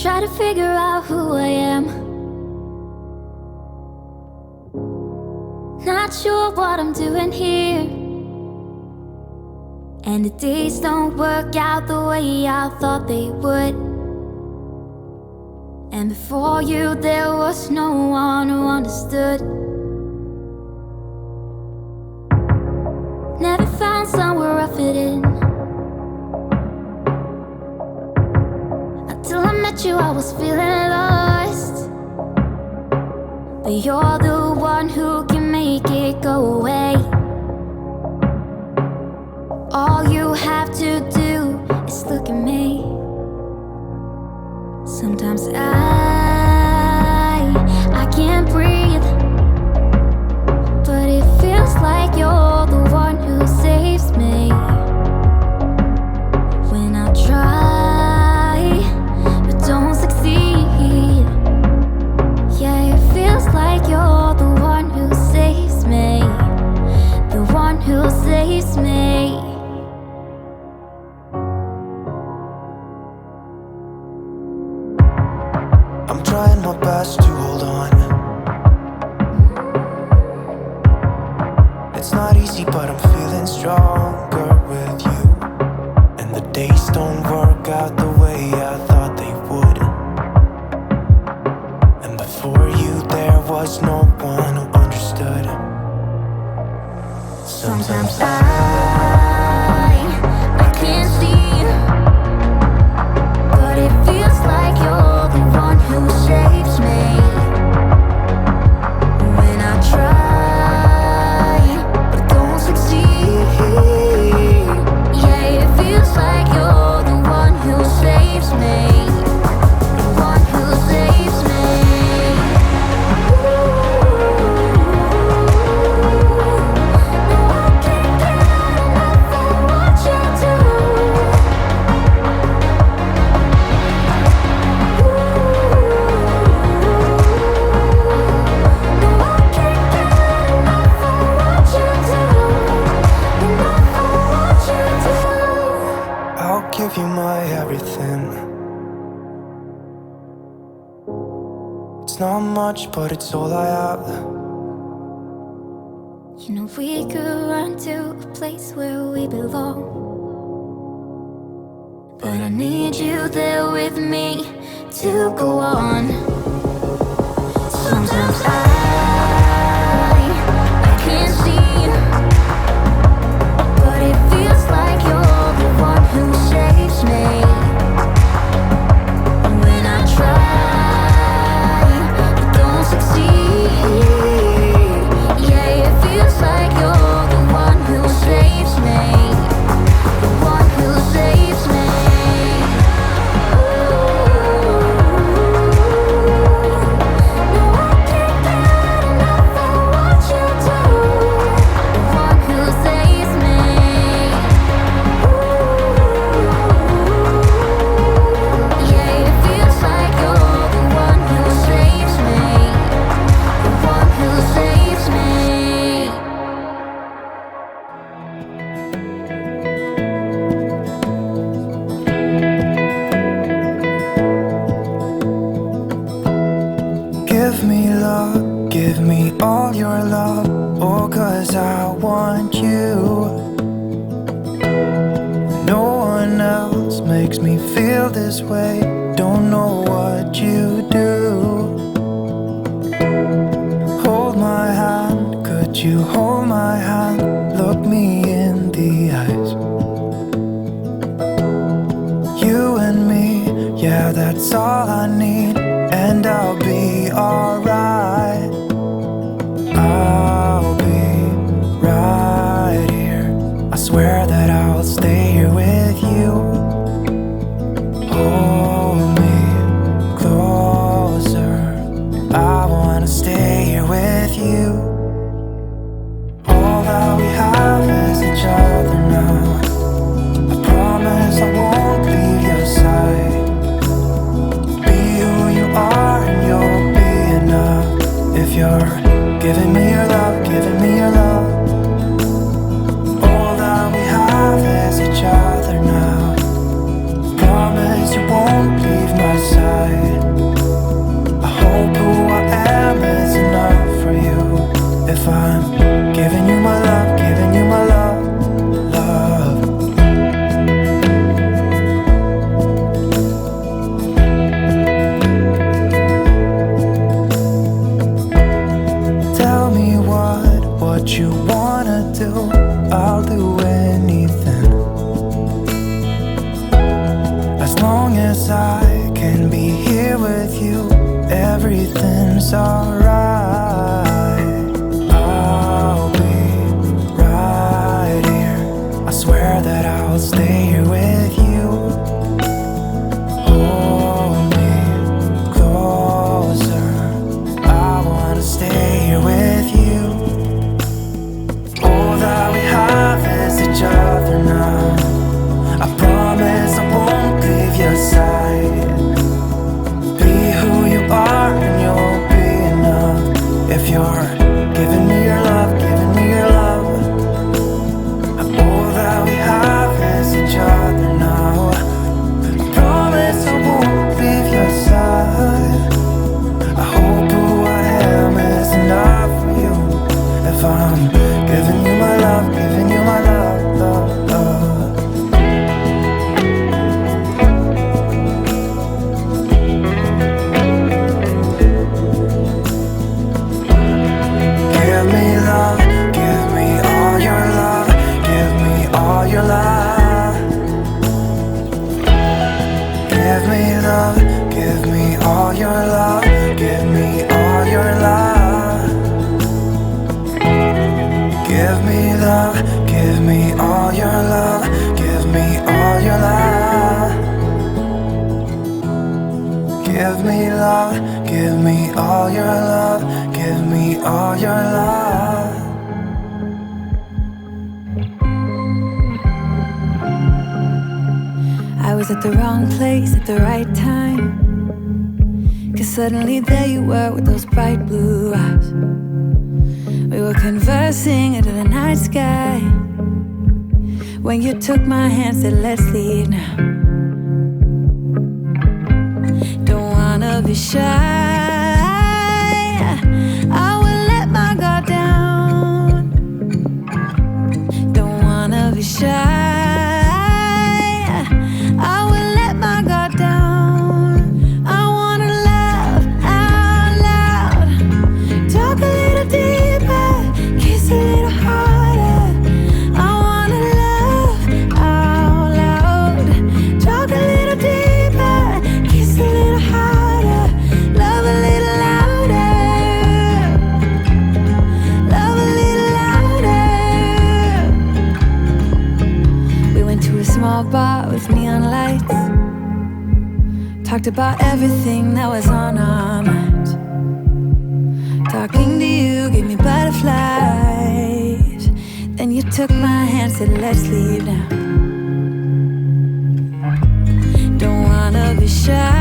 try to figure out who I am. Not sure what I'm doing here, and the days don't work out the way I thought they would. And before you there was no one who understood. Never found somewhere I fit in. Until I met you I was feeling lost. But you're the one who can make it go away. All you have to do is look at me. Sometimes I can't breathe, but it feels like you're the one who saves me. When I try but don't succeed, yeah, it feels like you're the one who saves me, the one who saves me. I'm trying my best to hold on. It's not easy, but I'm feeling stronger with you. And the days don't work out the way I thought they would. And before you there was no one who understood. Sometimes I can't see, but it feels like you're the one who saves me. When I try but don't succeed, yeah, it feels like you're the one who saves me, the one who saves me. No, I can't get enough of what you do. No, I can't get enough of what you do. Enough of what you do. I'll give you my everything. It's not much, but it's all I have. You know we could run to a place where we belong, but I need you there with me to go on. Sometimes I can't see, but it feels like you're the one who saves me. When I try but don't succeed, yeah, it feels like you're the one who saves me, the one who saves me. No, I can't get enough of what you do, the one who saves me. Yeah, it feels like you're the one who saves me, the one who saves me. Give me love, give me all your love. Oh, 'cause I want you. No one else makes me feel this way. Don't know what you do. Hold my hand, could you hold my hand? Look me in the eyes. You and me, yeah, that's all I need. And I'll be alright. I'll be right here. I swear that I'll stay here with you. Hold me closer. I wanna stay here with you. All that we have is each other now. I promise I won't leave your side. Be who you are and you'll be enough. it's alright. I'll be right here. I swear that I'll stay here with you. Hold me closer. I wanna stay here with you. All that we have is each other now. I promise I won't leave your side. Be who you are and you'll be enough. If you're giving me your love, giving me your love. All that we have is each other now. I promise I won't leave your side. I hope who I am is enough for you. If I'm giving you my love, giving you my love, love, love. Give me love, give me all your love, give me all your love. Give me love, give me all your love, give me all your love. Give me love, give me all your love, give me all your love. Give me love, give me all your love, give me all your love. I was at the wrong place at the right time, 'cause suddenly there you were with those bright blue eyes. We were conversing under the night sky, when you took my hand, said let's leave now. Don't wanna be shy, I will let my guard down. Don't wanna be shy, I will let my guard down. I wanna laugh out loud, talk a little deeper, kiss a little harder. I wanna laugh out loud, talk a little deeper, kiss a little harder, love a little louder, love a little louder. We went to a small bar with neon lights, talked about everything that was on our minds. Talking to you gave me butterflies. Then you took my hand, said let's leave now. Don't wanna be shy,